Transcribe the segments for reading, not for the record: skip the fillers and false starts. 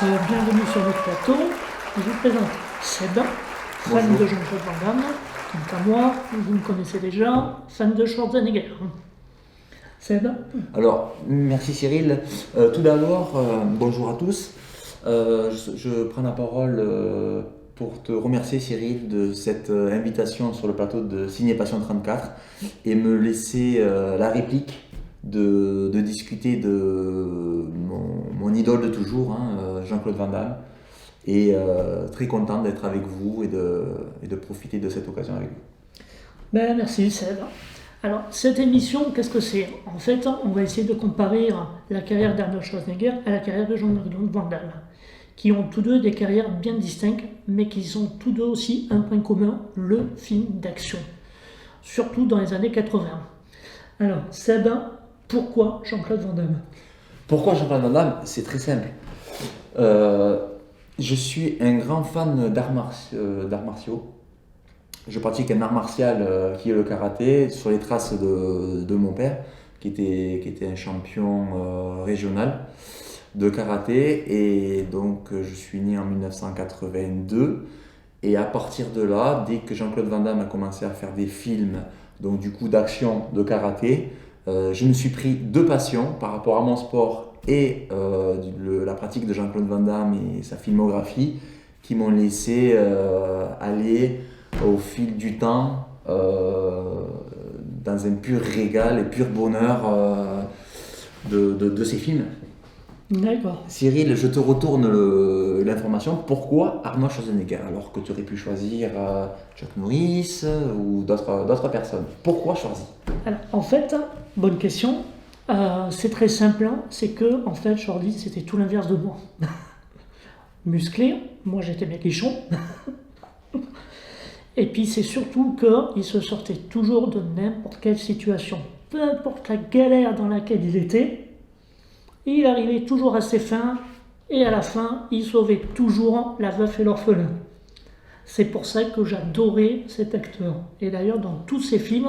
bienvenue sur notre plateau. Je vous présente Seb, fan de Jean-Claude Van Damme. Quant à moi, vous me connaissez déjà, fan de Schwarzenegger. Seb. Alors, merci Cyril. Tout d'abord, bonjour à tous. Je prends la parole pour te remercier Cyril de cette invitation sur le plateau de Ciné Passion 34 et me laisser la réplique de discuter de mon idole de toujours, Jean-Claude Van Damme. Et très content d'être avec vous et de profiter de cette occasion avec vous. Merci Seb. Alors, cette émission, qu'est-ce que c'est? En fait, on va essayer de comparer la carrière d'Arnold Schwarzenegger à la carrière de Jean-Claude Van Damme, qui ont tous deux des carrières bien distinctes, mais qui ont tous deux aussi un point commun, le film d'action, surtout dans les années 80. Alors, Seb, pourquoi Jean-Claude Van Damme? Pourquoi Jean-Claude Van Damme? C'est très simple. Je suis un grand fan d'arts martiaux. Je pratique un art martial qui est le karaté, sur les traces de mon père, qui était un champion régional de karaté. Et donc, je suis né en 1982. Et à partir de là, dès que Jean-Claude Van Damme a commencé à faire des films, donc du coup d'action, de karaté, je me suis pris deux passions par rapport à mon sport et la pratique de Jean-Claude Van Damme et sa filmographie qui m'ont laissé aller au fil du temps dans un pur régal et pur bonheur de ces films. D'accord. Cyril, je te retourne l'information. Pourquoi Arnold Schwarzenegger alors que tu aurais pu choisir Chuck Norris ou d'autres personnes? Pourquoi Schwarzy? Alors, en fait, bonne question. C'est très simple. C'est que, en fait, Schwarzy, c'était tout l'inverse de moi. Musclé, moi j'étais maigrichon. Et puis c'est surtout qu'il se sortait toujours de n'importe quelle situation. Peu importe la galère dans laquelle il était, il arrivait toujours à ses fins et à la fin, il sauvait toujours la veuve et l'orphelin. C'est pour ça que j'adorais cet acteur. Et d'ailleurs, dans tous ses films,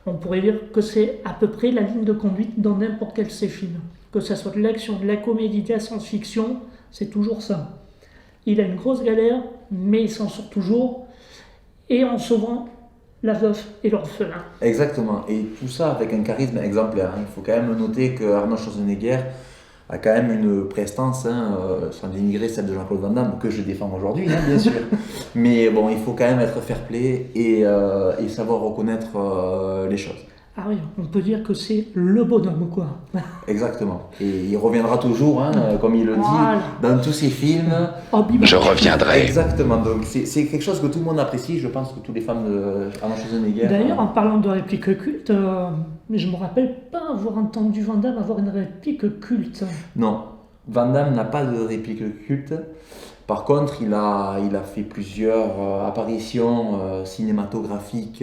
on pourrait dire que c'est à peu près la ligne de conduite dans n'importe quel de ses films. Que ce soit de l'action, de la comédie, de la science-fiction, c'est toujours ça. Il a une grosse galère, mais il s'en sort toujours. Et en sauvant la veuve et l'orphelin. Exactement, et tout ça avec un charisme exemplaire. Il faut quand même noter que Arnold Schwarzenegger a quand même une prestance, sans dénigrer celle de Jean-Claude Van Damme, que je défends aujourd'hui, bien sûr. Mais bon, il faut quand même être fair-play et savoir reconnaître les choses. Ah oui, on peut dire que c'est le bonhomme, quoi. Exactement. Et il reviendra toujours, comme il le dit, dans tous ses films. Je reviendrai. Exactement. Donc c'est quelque chose que tout le monde apprécie. Je pense que tous les fans de Arnold Schwarzenegger. D'ailleurs, en parlant de répliques cultes, je me rappelle pas avoir entendu Van Damme avoir une réplique culte. Non, Van Damme n'a pas de réplique culte. Par contre, il a fait plusieurs apparitions cinématographiques.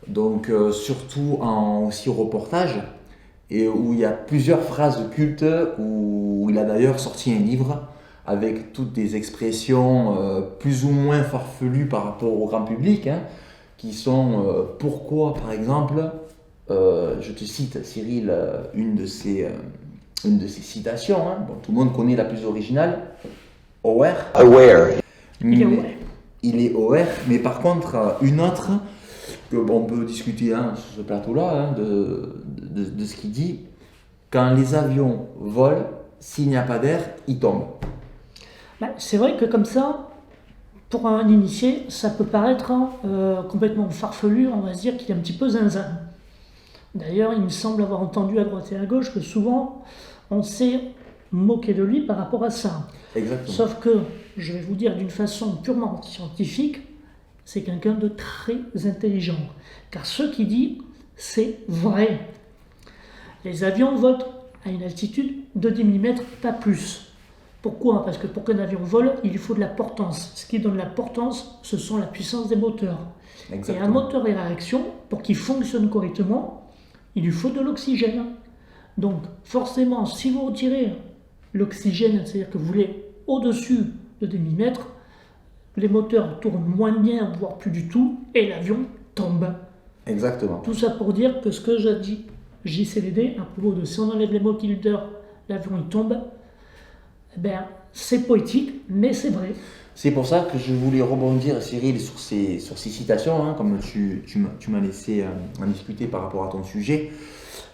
Donc surtout aussi au reportage, et où il y a plusieurs phrases cultes, où il a d'ailleurs sorti un livre avec toutes des expressions plus ou moins farfelues par rapport au grand public, qui sont pourquoi, par exemple, je te cite Cyril, une de ses citations, tout le monde connaît la plus originale, Aware. Il est aware, mais par contre une autre on peut discuter sur ce plateau-là de ce qu'il dit. Quand les avions volent, s'il n'y a pas d'air, ils tombent. C'est vrai que comme ça, pour un initié, ça peut paraître complètement farfelu, on va se dire qu'il est un petit peu zinzin. D'ailleurs, il me semble avoir entendu à droite et à gauche que souvent, on s'est moqué de lui par rapport à ça. Exactement. Sauf que, je vais vous dire d'une façon purement scientifique, c'est quelqu'un de très intelligent. Car ce qu'il dit, c'est vrai. Les avions volent à une altitude de 10 mm, pas plus. Pourquoi? Parce que pour qu'un avion vole, il faut de la portance. Ce qui donne la portance, ce sont la puissance des moteurs. Exactement. Et un moteur à réaction, pour qu'il fonctionne correctement, il lui faut de l'oxygène. Donc forcément, si vous retirez l'oxygène, c'est-à-dire que vous voulez au-dessus de 10 mm, les moteurs tournent moins bien, voire plus du tout, et l'avion tombe. Exactement. Tout ça pour dire que ce que j'ai dit JCVD, à propos de si on enlève les moteurs, l'avion il tombe, C'est poétique, mais c'est vrai. C'est pour ça que je voulais rebondir, Cyril, sur ces citations, hein, comme tu m'as laissé en discuter par rapport à ton sujet.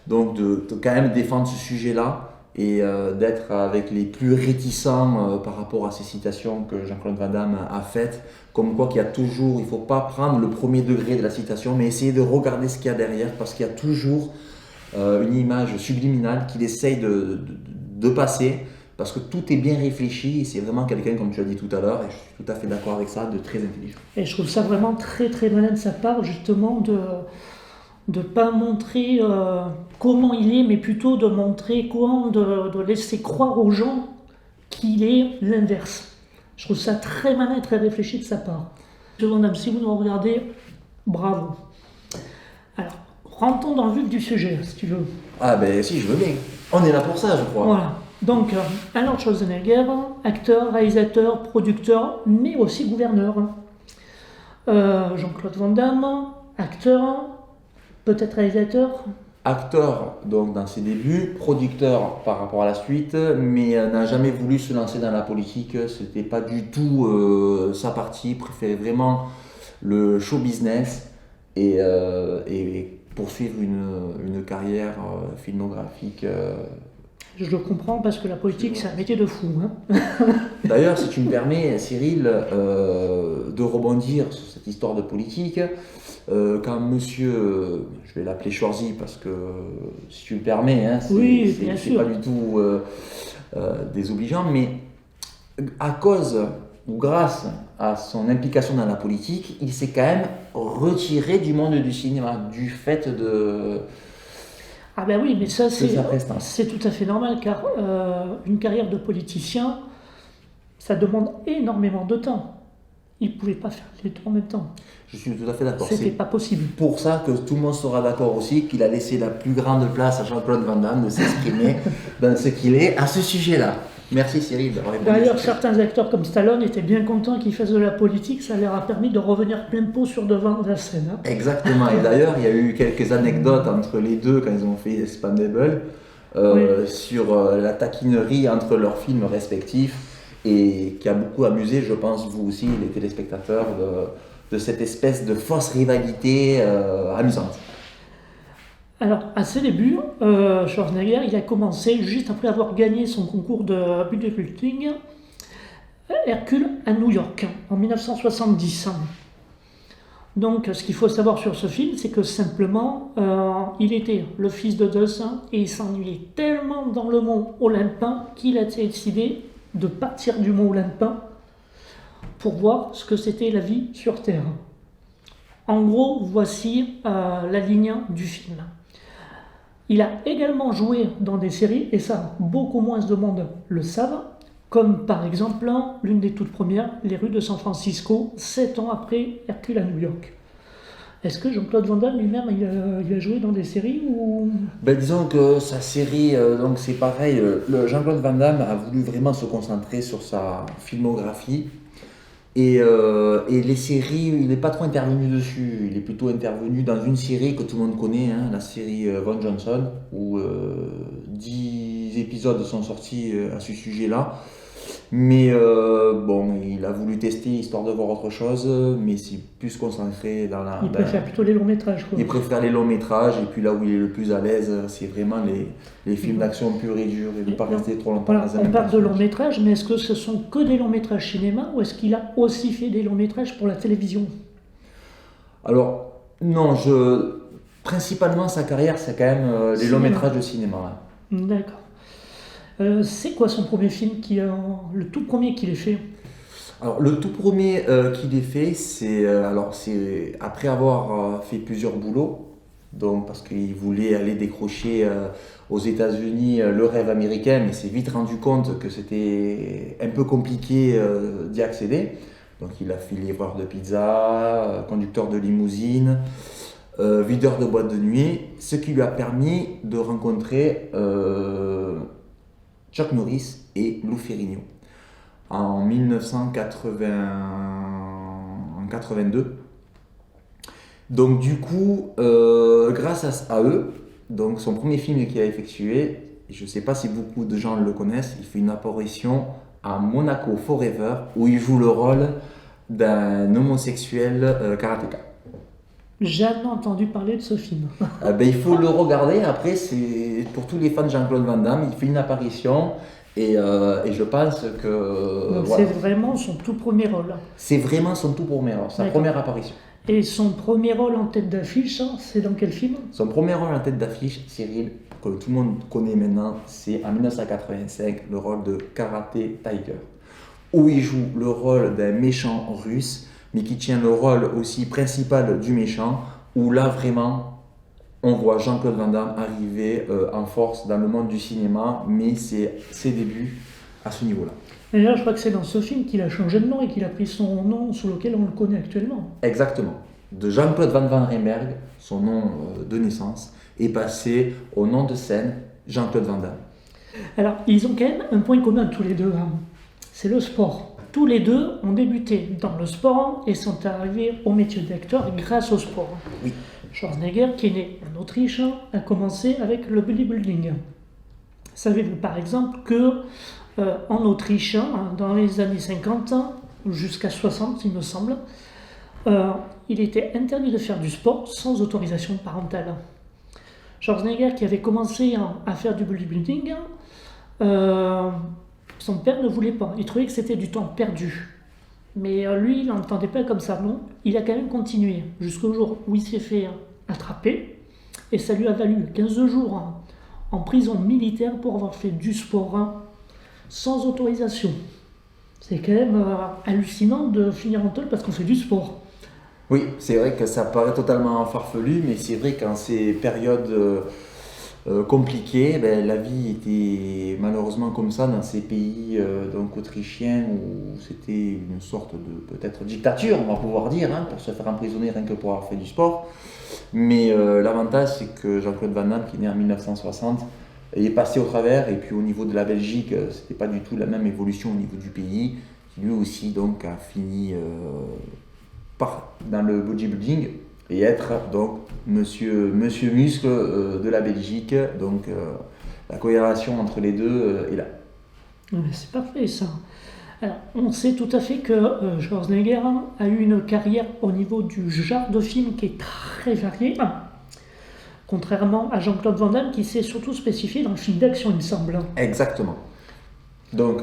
Donc de quand même défendre ce sujet-là et d'être avec les plus réticents par rapport à ces citations que Jean-Claude Van Damme a faites. Comme quoi qu'il y a toujours, il ne faut pas prendre le premier degré de la citation, mais essayer de regarder ce qu'il y a derrière, parce qu'il y a toujours une image subliminale qu'il essaye de passer. Parce que tout est bien réfléchi et c'est vraiment quelqu'un, comme tu as dit tout à l'heure, et je suis tout à fait d'accord avec ça, de très intelligent. Et je trouve ça vraiment très très malin de sa part, justement, de ne pas montrer comment il est, mais plutôt de montrer de laisser croire aux gens qu'il est l'inverse. Je trouve ça très malin et très réfléchi de sa part. Si vous nous regardez, bravo. Alors, rentrons dans le vif du sujet, si tu veux. Ah ben si, je veux bien. On est là pour ça, je crois. Voilà. Donc, Arnold Schwarzenegger, acteur, réalisateur, producteur, mais aussi gouverneur. Jean-Claude Van Damme, acteur, peut-être réalisateur. Acteur donc dans ses débuts, producteur par rapport à la suite, mais n'a jamais voulu se lancer dans la politique. C'était pas du tout sa partie. Préférait vraiment le show business et poursuivre une carrière filmographique. Je le comprends parce que la politique, c'est un métier de fou. Hein. D'ailleurs, si tu me permets, Cyril, de rebondir sur cette histoire de politique, quand monsieur, je vais l'appeler Schwarzy parce que, si tu le permets, hein, c'est pas du tout désobligeant, mais à cause ou grâce à son implication dans la politique, il s'est quand même retiré du monde du cinéma, du fait de... Ah ben oui, mais ça c'est tout à fait normal, car une carrière de politicien, ça demande énormément de temps. Il ne pouvait pas faire les deux en même temps. Je suis tout à fait d'accord. C'était pas possible. Pour ça que tout le monde sera d'accord aussi qu'il a laissé la plus grande place à Jean-Claude Van Damme de s'exprimer dans ce qu'il est à ce sujet-là. Merci Cyril d'avoir répondu. D'ailleurs, certains acteurs comme Stallone étaient bien contents qu'ils fassent de la politique, ça leur a permis de revenir plein pot sur devant de la scène. Hein. Exactement, et d'ailleurs, il y a eu quelques anecdotes entre les deux quand ils ont fait Expendables sur la taquinerie entre leurs films respectifs et qui a beaucoup amusé, je pense, vous aussi, les téléspectateurs, de cette espèce de fausse rivalité amusante. Alors, à ses débuts, Schwarzenegger, il a commencé juste après avoir gagné son concours de bodybuilding, Hercule à New York, en 1970. Donc, ce qu'il faut savoir sur ce film, c'est que simplement, il était le fils de Zeus et il s'ennuyait tellement dans le mont Olympin qu'il a décidé de partir du mont Olympin pour voir ce que c'était la vie sur Terre. En gros, voici la ligne du film. Il a également joué dans des séries, et ça, beaucoup moins de monde le savent, comme par exemple l'une des toutes premières, Les rues de San Francisco, 7 ans après Hercule à New York. Est-ce que Jean-Claude Van Damme lui-même, il a joué dans des séries ou... Disons que sa série, donc c'est pareil, Jean-Claude Van Damme a voulu vraiment se concentrer sur sa filmographie. Et les séries, il n'est pas trop intervenu dessus. Il est plutôt intervenu dans une série que tout le monde connaît, hein, la série Von Johnson, où 10 épisodes sont sortis à ce sujet-là. Mais il a voulu tester histoire de voir autre chose, mais c'est plus concentré dans la... Il préfère plutôt les longs métrages, quoi. Il préfère les longs métrages, et puis là où il est le plus à l'aise, c'est vraiment les films d'action purs et durs, et de ne pas rester trop longtemps dans un On parle de longs métrages, mais est-ce que ce sont que des longs métrages cinéma, ou est-ce qu'il a aussi fait des longs métrages pour la télévision? Alors, non, principalement sa carrière, c'est quand même les longs métrages de cinéma. Ouais. D'accord. C'est quoi son premier film, le tout premier qu'il ait fait? Alors, le tout premier qu'il ait fait, c'est après avoir fait plusieurs boulots, donc parce qu'il voulait aller décrocher aux États-Unis le rêve américain, mais s'est vite rendu compte que c'était un peu compliqué d'y accéder. Donc, il a fait livreur de pizza, conducteur de limousine, videur de boîte de nuit, ce qui lui a permis de rencontrer Chuck Norris et Lou Ferrigno en 1982. Donc du coup, grâce à eux, donc son premier film qu'il a effectué, je ne sais pas si beaucoup de gens le connaissent, il fait une apparition à Monaco Forever, où il joue le rôle d'un homosexuel karatéka. Jamais entendu parler de ce film. Il faut le regarder. Après, c'est pour tous les fans de Jean-Claude Van Damme, il fait une apparition et je pense que Donc c'est vraiment son tout premier rôle. C'est vraiment son tout premier rôle, sa première apparition. Et son premier rôle en tête d'affiche, c'est dans quel film? Son premier rôle en tête d'affiche, Cyril, que tout le monde connaît maintenant, c'est en 1985, le rôle de Karate Tiger, où il joue le rôle d'un méchant russe, mais qui tient le rôle aussi principal du méchant, où là vraiment, on voit Jean-Claude Van Damme arriver en force dans le monde du cinéma, mais c'est ses débuts à ce niveau-là. D'ailleurs, je crois que c'est dans ce film qu'il a changé de nom et qu'il a pris son nom sous lequel on le connaît actuellement. Exactement. De Jean-Claude Van Riemerg, son nom de naissance, est passé au nom de scène Jean-Claude Van Damme. Alors, ils ont quand même un point commun tous les deux, c'est le sport. Tous les deux ont débuté dans le sport et sont arrivés au métier d'acteur grâce au sport. Oui. Schwarzenegger, qui est né en Autriche, a commencé avec le bodybuilding. Savez-vous par exemple que en Autriche, dans les années 50, jusqu'à 60 il me semble, il était interdit de faire du sport sans autorisation parentale. Schwarzenegger, qui avait commencé à faire du bodybuilding, son père ne voulait pas, il trouvait que c'était du temps perdu. Mais lui, il n'entendait pas comme ça, non. Il a quand même continué jusqu'au jour où il s'est fait attraper, et ça lui a valu 15 jours en prison militaire pour avoir fait du sport sans autorisation. C'est quand même hallucinant de finir en tôle parce qu'on fait du sport. Oui, c'est vrai que ça paraît totalement farfelu, mais c'est vrai qu'en ces périodes compliquées, la vie était malheureusement comme ça dans ces pays donc autrichiens où c'était une sorte de peut-être dictature, on va pouvoir dire, pour se faire emprisonner rien que pour avoir fait du sport. Mais l'avantage, c'est que Jean-Claude Van Damme, qui est né en 1960, est passé au travers, et puis au niveau de la Belgique, c'était pas du tout la même évolution au niveau du pays, qui lui aussi donc a fini dans le bodybuilding et être donc monsieur muscle de la Belgique, donc la corrélation entre les deux est là. C'est parfait ça. Alors, on sait tout à fait que Schwarzenegger a eu une carrière au niveau du genre de film qui est très varié, contrairement à Jean-Claude Van Damme qui s'est surtout spécifié dans le film d'action, il me semble. Particulier. Donc,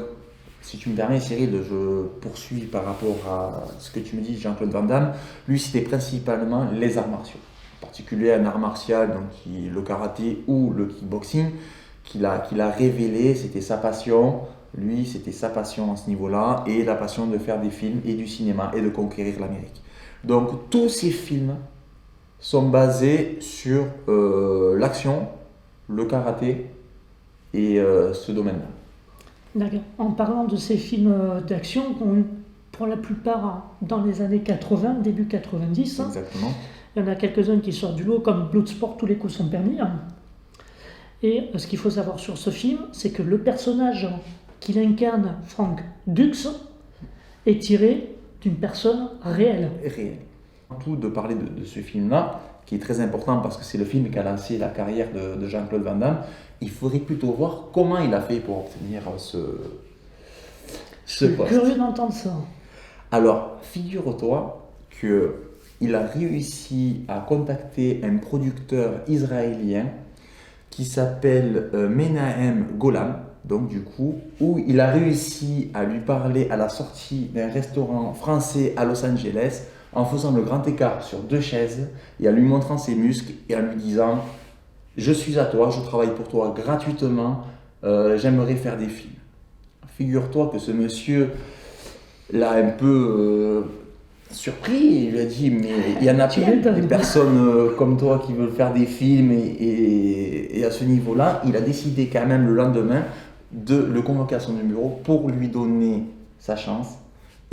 si tu me permets, Cyril, je poursuis par rapport à ce que tu me dis, Jean-Claude Van Damme. Lui, c'était principalement les arts martiaux, en particulier un art martial, donc le karaté ou le kickboxing, qu'il a révélé, c'était sa passion. Lui, c'était sa passion à ce niveau-là, et la passion de faire des films et du cinéma et de conquérir l'Amérique. Donc, tous ces films sont basés sur l'action, le karaté et ce domaine-là. D'accord. En parlant de ces films d'action qui ont eu pour la plupart dans les années 80, début 90, Exactement. Il y en a quelques-uns qui sortent du lot, comme Bloodsport, tous les coups sont permis. Et ce qu'il faut savoir sur ce film, c'est que le personnage qu'il incarne, Frank Dux, est tiré d'une personne réelle. Tout de parler de ce film-là, qui est très important parce que c'est le film qui a lancé la carrière de Jean-Claude Van Damme, il faudrait plutôt voir comment il a fait pour obtenir ce poste. Je suis curieux d'entendre ça. Alors, figure-toi qu'il a réussi à contacter un producteur israélien qui s'appelle Menahem Golan, donc du coup, où il a réussi à lui parler à la sortie d'un restaurant français à Los Angeles, en faisant le grand écart sur 2 chaises et en lui montrant ses muscles et en lui disant « Je suis à toi, je travaille pour toi gratuitement, j'aimerais faire des films. » Figure-toi que ce monsieur l'a un peu surpris, il lui a dit « Mais il y en a plein des personnes comme toi qui veulent faire des films et à ce niveau-là, il a décidé quand même le lendemain de le convoquer à son bureau pour lui donner sa chance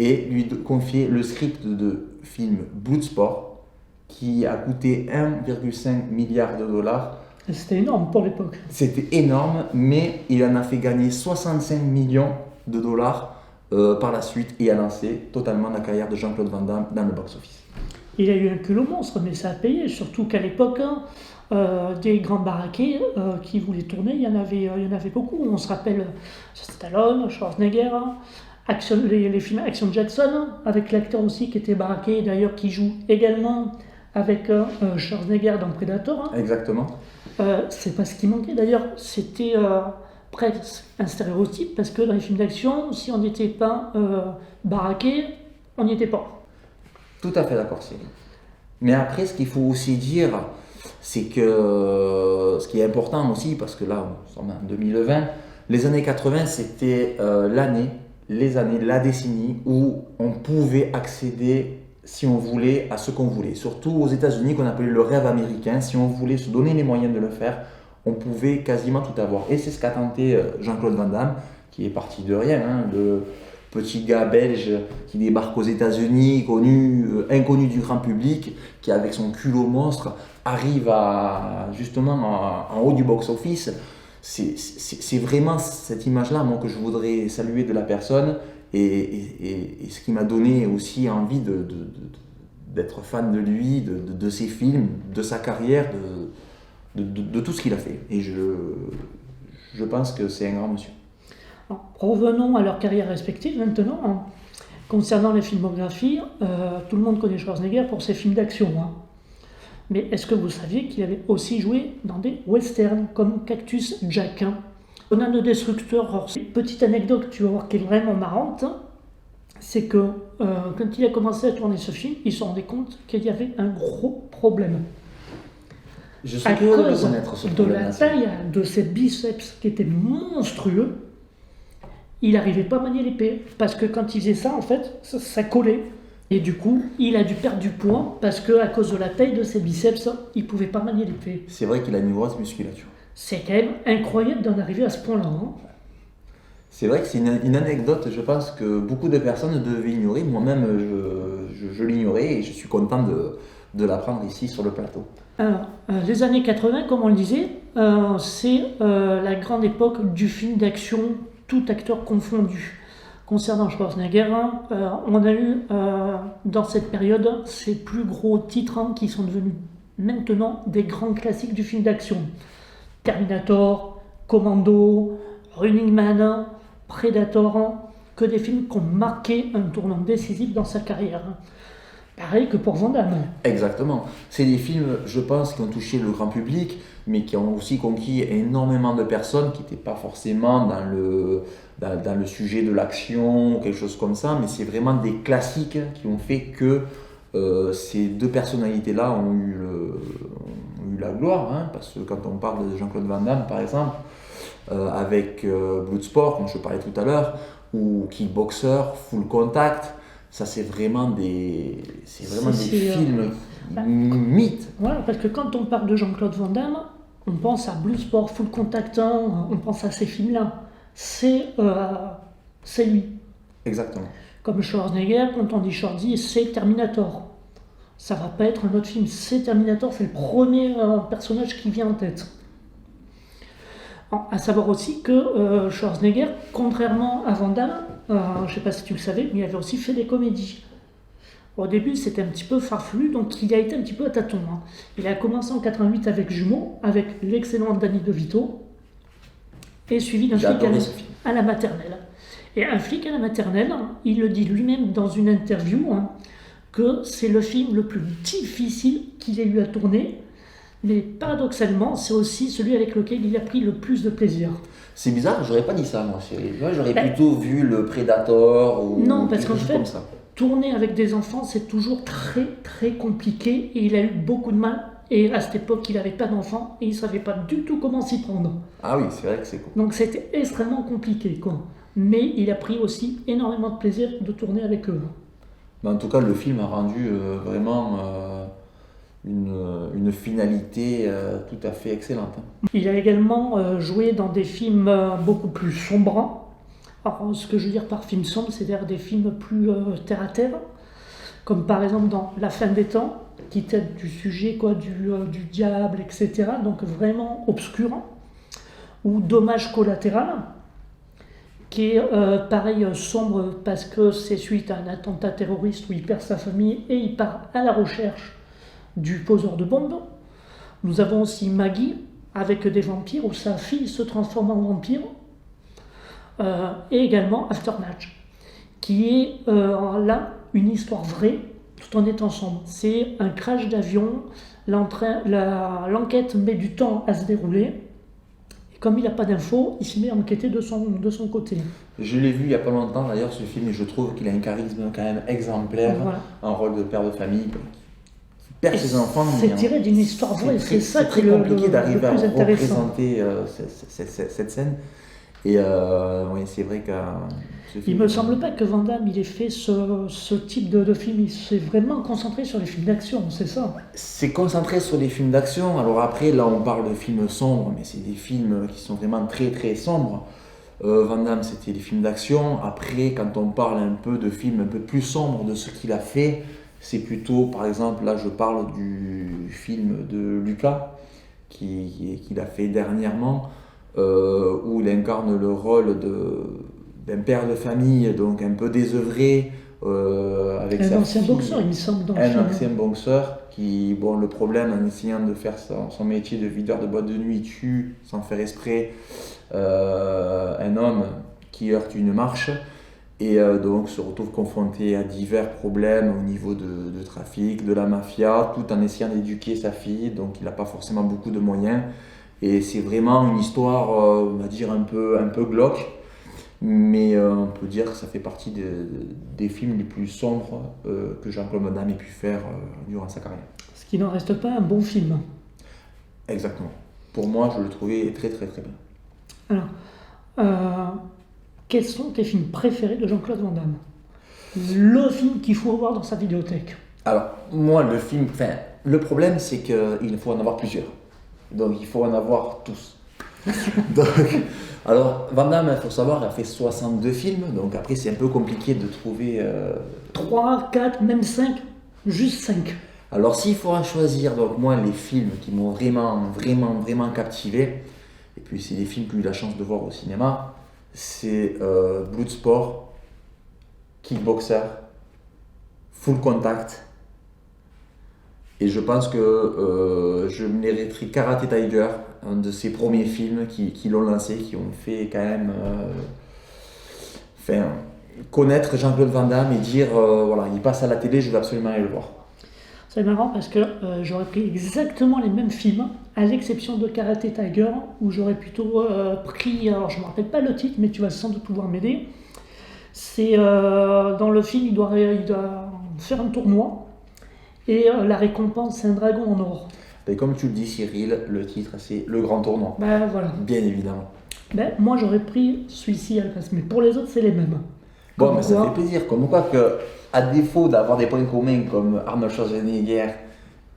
et lui confier le script de film Bloodsport qui a coûté 1,5 milliard de dollars. C'était énorme pour l'époque. C'était énorme, mais il en a fait gagner 65 millions de dollars par la suite et a lancé totalement la carrière de Jean-Claude Van Damme dans le box-office. il a eu un culot monstre, mais ça a payé, surtout qu'à l'époque, des grands baraquets qui voulaient tourner, il y en avait beaucoup. On se rappelle Stallone, Schwarzenegger, les films Action Jackson, avec l'acteur aussi qui était baraqué, d'ailleurs qui joue également avec Schwarzenegger dans Predator. Exactement. C'est pas ce qui manquait d'ailleurs, c'était presque un stéréotype, parce que dans les films d'action, si on n'était pas baraqué, on n'y était pas. Tout à fait d'accord, Cyril. Mais après, ce qu'il faut aussi dire, c'est que ce qui est important aussi, parce que là, nous sommes en 2020, les années 80, c'était la décennie où on pouvait accéder, si on voulait, à ce qu'on voulait. Surtout aux États-Unis, qu'on appelait le rêve américain. Si on voulait se donner les moyens de le faire, on pouvait quasiment tout avoir. Et c'est ce qu'a tenté Jean-Claude Van Damme, qui est parti de rien, le petit gars belge qui débarque aux États-Unis, inconnu du grand public, qui avec son culot monstre arrive en haut du box-office. C'est vraiment cette image-là, moi, que je voudrais saluer de la personne, et ce qui m'a donné aussi envie d'être fan de lui, de ses films, de sa carrière, de tout ce qu'il a fait. Et je pense que c'est un grand monsieur. Alors, revenons à leur carrière respective maintenant. Concernant les filmographies, tout le monde connaît Schwarzenegger pour ses films d'action. Mais est-ce que vous saviez qu'il avait aussi joué dans des westerns comme Cactus Jack? Conan le Destructeur, petite anecdote, tu vas voir, qui est vraiment marrante, c'est que quand il a commencé à tourner ce film, il se rendait compte qu'il y avait un gros problème. Je suis à curieux de cause connaître ce de problème. la taille de ses biceps qui étaient monstrueux, il n'arrivait pas à manier l'épée. Parce que quand il faisait ça, en fait, ça collait. Et du coup, il a dû perdre du poids parce qu'à cause de la taille de ses biceps, il ne pouvait pas manier l'épée. C'est vrai qu'il a une grosse musculature. C'est quand même incroyable d'en arriver à ce point-là. C'est vrai que c'est une anecdote, je pense, que beaucoup de personnes devaient ignorer. Moi-même, je l'ignorais, et je suis content de l'apprendre ici sur le plateau. Alors, les années 80, comme on le disait, c'est la grande époque du film d'action, tout acteur confondu. Concernant Schwarzenegger, on a eu dans cette période ces plus gros titres qui sont devenus maintenant des grands classiques du film d'action. Terminator, Commando, Running Man, Predator, que des films qui ont marqué un tournant décisif dans sa carrière. Pareil que pour Van Damme. Exactement. C'est des films, je pense, qui ont touché le grand public, mais qui ont aussi conquis énormément de personnes qui n'étaient pas forcément dans le sujet de l'action ou quelque chose comme ça, mais c'est vraiment des classiques qui ont fait que ces deux personnalités-là ont eu la gloire, parce que quand on parle de Jean-Claude Van Damme, par exemple, avec Bloodsport, dont je parlais tout à l'heure, ou Kickboxer, Full Contact, ça c'est vraiment des films mythes. Voilà, parce que quand on parle de Jean-Claude Van Damme, on pense à Bloodsport, Full Contact, on pense à ces films-là. C'est lui. Exactement. Comme Schwarzenegger, quand on dit Schwarzy, c'est Terminator. Ça va pas être un autre film, c'est Terminator, c'est le premier personnage qui vient en tête. À savoir aussi que Schwarzenegger, contrairement à Van Damme, je ne sais pas si tu le savais, mais il avait aussi fait des comédies. Au début, c'était un petit peu farfelu, donc il a été un petit peu à tâtons. Il a commencé en 88 avec Jumeaux, avec l'excellent Danny DeVito, et suivi d'un flic à la maternelle. Et un flic à la maternelle, il le dit lui-même dans une interview, que c'est le film le plus difficile qu'il ait eu à tourner, mais paradoxalement, c'est aussi celui avec lequel il a pris le plus de plaisir. C'est bizarre, j'aurais pas dit ça, moi, Cyril. Moi, j'aurais plutôt vu le Predator ou non, parce qu'en fait, comme ça. Tourner avec des enfants, c'est toujours très très compliqué, et il a eu beaucoup de mal. Et à cette époque, il n'avait pas d'enfants et il ne savait pas du tout comment s'y prendre. Ah oui, c'est vrai que c'est cool. Donc c'était extrêmement compliqué, Mais il a pris aussi énormément de plaisir de tourner avec eux. Mais en tout cas, le film a rendu vraiment une finalité tout à fait excellente. Il a également joué dans des films beaucoup plus sombres. Alors, ce que je veux dire par film sombre, c'est-à-dire des films plus terre à terre, comme par exemple dans La fin des temps, qui traite du sujet du diable, etc. Donc vraiment obscur, ou Dommage collatéral. qui est pareil sombre parce que c'est suite à un attentat terroriste où il perd sa famille et il part à la recherche du poseur de bombes. Nous avons aussi Maggie avec des vampires où sa fille se transforme en vampire. Et également Aftermatch, qui est là une histoire vraie tout en étant sombre. C'est un crash d'avion, l'enquête met du temps à se dérouler. Comme il n'a pas d'infos, il se met à enquêter de son côté. Je l'ai vu il n'y a pas longtemps d'ailleurs ce film et je trouve qu'il a un charisme quand même exemplaire, Voilà. un rôle de père de famille qui perd ses enfants. C'est tiré d'une histoire vraie, c'est ça qui est très compliqué d'arriver à plus intéressant. représenter cette scène. Et oui, c'est vrai que ce film, Il me semble pas que Van Damme il ait fait ce type de film, il s'est vraiment concentré sur les films d'action, c'est ça. c'est concentré sur des films d'action. Alors après, là, on parle de films sombres, mais c'est des films qui sont vraiment très très sombres. Van Damme, c'était des films d'action. Après, quand on parle un peu de films un peu plus sombres de ce qu'il a fait, c'est plutôt, par exemple, là, je parle du film de Lucas qu'il a fait dernièrement, où il incarne le rôle d'un père de famille, donc un peu désœuvré, avec Un sa ancien fille. boxeur, il me semble, dans le Un film. ancien boxeur qui, bon, le problème en essayant de faire son métier de videur de boîte de nuit, tue sans faire exprès un homme qui heurte une marche et donc se retrouve confronté à divers problèmes au niveau de trafic, de la mafia, tout en essayant d'éduquer sa fille, donc il n'a pas forcément beaucoup de moyens. Et c'est vraiment une histoire, on va dire, un peu glauque. Mais on peut dire que ça fait partie des films les plus sombres que Jean-Claude Van Damme ait pu faire durant sa carrière. Ce qui n'en reste pas un bon film. Exactement. Pour moi, je le trouvais très très très bien. Alors, quels sont tes films préférés de Jean-Claude Van Damme? Le film qu'il faut voir dans sa vidéothèque. Alors, moi, le problème, c'est qu'il faut en avoir plusieurs. Donc, il faut en avoir tous. Donc, alors, Van Damme, il faut savoir, il a fait 62 films, donc après, c'est un peu compliqué de trouver... 3, 4, même 5, juste 5. Alors, s'il faut en choisir, donc moi, les films qui m'ont vraiment captivé, et puis c'est des films que j'ai eu la chance de voir au cinéma, c'est Bloodsport, Kickboxer, Full Contact, et je pense que je mériterai Karate Tiger, un de ses premiers films qui l'ont lancé, qui ont fait quand même connaître Jean-Claude Van Damme et dire voilà, il passe à la télé, je veux absolument aller le voir. C'est marrant parce que j'aurais pris exactement les mêmes films, à l'exception de Karate Tiger, où j'aurais plutôt pris, alors je ne me rappelle pas le titre, mais tu vas sans doute pouvoir m'aider. C'est dans le film, il doit faire un tournoi, et la récompense, c'est un dragon en or. Et comme tu le dis, Cyril, le titre, c'est Le Grand Tournoi. Ben voilà. Bien évidemment. Ben, moi, j'aurais pris celui-ci à la place, mais pour les autres, c'est les mêmes. Bon, Comme mais ça quoi- fait plaisir. Comme quoi que, à défaut d'avoir des points communs comme Arnold Schwarzenegger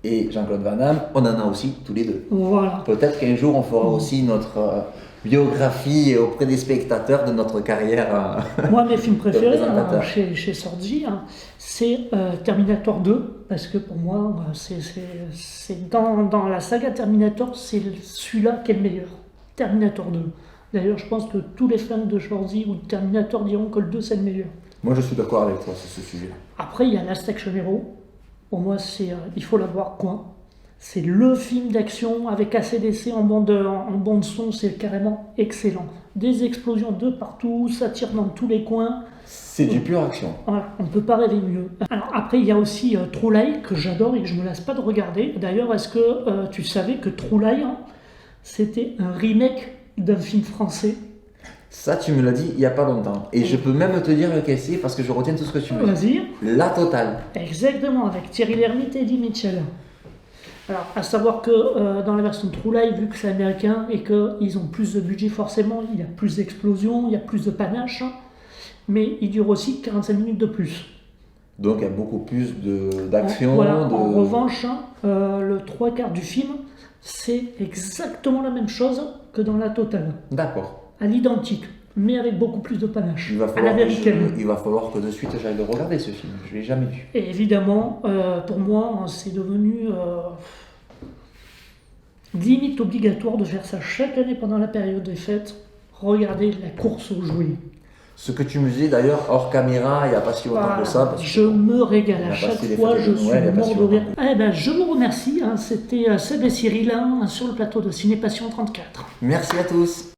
et Jean-Claude Van Damme, on en a aussi tous les deux. Voilà. Peut-être qu'un jour, on fera aussi notre biographie auprès des spectateurs de notre carrière. Moi, mes films préférés présentateur. chez Sordi, c'est Terminator 2, parce que pour moi, c'est dans la saga Terminator, c'est celui-là qui est le meilleur. Terminator 2. D'ailleurs, je pense que tous les fans de Schwarzy ou de Terminator diront que le 2 c'est le meilleur. Moi, je suis d'accord avec toi sur ce sujet-là. Après, il y a Last Action Hero. Pour moi, il faut l'avoir, quoi. C'est le film d'action avec AC/DC en bande son, c'est carrément excellent. Des explosions de partout, ça tire dans tous les coins. C'est du pure action. Voilà, on ne peut pas rêver mieux. Alors après, il y a aussi True Lie, que j'adore et que je ne me lasse pas de regarder. D'ailleurs, est-ce que tu savais que True Lie, c'était un remake d'un film français? Ça, tu me l'as dit il n'y a pas longtemps. Et je peux même te dire lequel c'est parce que je retiens tout ce que tu me dis. Vas-y. La Totale. Exactement, avec Thierry Lhermitte et Eddie Mitchell. Alors, à savoir que dans la version True Lie, vu que c'est américain et qu'ils ont plus de budget forcément, il y a plus d'explosions, il y a plus de panache, mais il dure aussi 45 minutes de plus. Donc il y a beaucoup plus d'action. Voilà. En revanche, le 3/4 du film, c'est exactement la même chose que dans la totale. D'accord. À l'identique, mais avec beaucoup plus de panache. Il va À falloir, l'américaine. il va falloir que de suite j'aille le regarder ce film. Je ne l'ai jamais vu. Et évidemment, pour moi, c'est devenu limite obligatoire de faire ça chaque année pendant la période des fêtes. Regardez la course aux jouets. Ce que tu me disais d'ailleurs hors caméra, il n'y a pas si longtemps que ça. Parce je me régale à a chaque passé les fois, fêtes je de suis Noël, il y a pas mort si de rire. longtemps. Je vous remercie, c'était Seb et Cyril sur le plateau de Ciné Passion 34. Merci à tous.